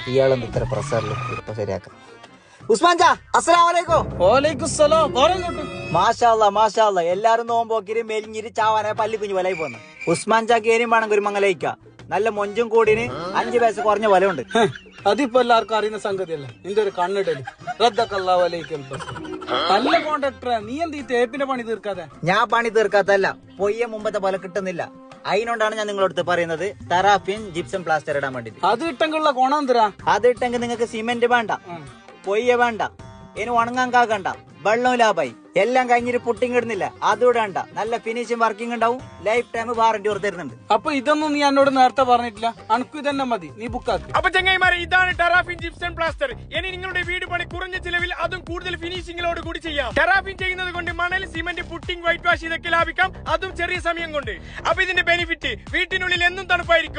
ഇയാളൊന്നും ഇത്ര പ്രസാറിൽ ഇപ്പൊ ശരിയാക്കാം. ഉസ്മാൻ ചാ, അസ്സലാമു അലൈക്കും. മാഷാ അല്ലാ, എല്ലാരും നോമ്പോക്കിരി മെലിഞ്ഞിരി ചാവാനെ പള്ളിക്കുഞ്ഞു വലയി പോന്ന്. ഉസ്മാൻ ചാക്ക് ഏനും വേണമെങ്കിൽ ഒരു മംഗലയിക്ക. നല്ല മൊഞ്ചും കൂടിന് 5 പൈസ കുറഞ്ഞ വില ഉണ്ട്. അതിപ്പോ എല്ലാവർക്കും അറിയുന്ന സംഗതിയല്ലേ. നിന്റെ ഒരു കണ്ണിടല് നല്ല കോൺട്രാക്ടറെ, നീ എന്ത് ഈ തേപ്പിന്റെ പണി തീർക്കാതെ? ഞാൻ പണി തീർക്കാത്തല്ല, പൊയ്യെ മുമ്പത്തെ പോലെ കിട്ടുന്നില്ല. അതിനോണ്ടാണ് ഞാൻ നിങ്ങളടുത്ത് പറയുന്നത് തെറാഫിൻ ജിപ്സം പ്ലാസ്റ്റർ ഇടാൻ വേണ്ടിട്ട്. അത് ഇട്ടെങ്കിലുള്ള ഗുണം തരാ. അത് ഇട്ടെങ്കിൽ നിങ്ങൾക്ക് സിമെന്റ് വേണ്ട, പൊയ്യ വേണ്ട, ഇനി ഉണങ്ങാൻ കാക്കണ്ട, വെള്ളവും ലാഭായി. എല്ലാം കഴിഞ്ഞിട്ട് പുട്ടിങ് ഇടുന്നില്ല, അതുകൂടെ വേണ്ട. നല്ല ഫിനിഷിംഗ് വർക്കിംഗ് ഉണ്ടാവും, ലൈഫ് ടൈം വാറന്റി തരുന്നുണ്ട്. അപ്പൊ ഇതൊന്നും നീ എന്നോട് നേരത്തെ പറഞ്ഞിട്ടില്ല. അനക്ക് ഇതന്നെ മതി, നീ ബുക്കാക്കി. അപ്പൊ ചങ്ങായിമാരെ, ഇതാണ് ടെറാഫിൻ ജിപ്സം പ്ലാസ്റ്റർ. ഇനി നിങ്ങളുടെ വീട് പണി കുറഞ്ഞ ചിലവിൽ അതും കൂടുതൽ ഫിനിഷിംഗിലോട് കൂടി ചെയ്യാം. ടെറാഫിൻ ചെയ്യുന്നത് കൊണ്ട് മണൽ, സിമന്റ്, പുട്ടിംഗ്, വൈറ്റ് വാഷ് ഇതൊക്കെ ലാഭിക്കാം, അതും ചെറിയ സമയം കൊണ്ട്. അപ്പൊ ഇതിന്റെ ബെനിഫിറ്റ്, വീട്ടിനുള്ളിൽ എന്നും തണുപ്പായിരിക്കും.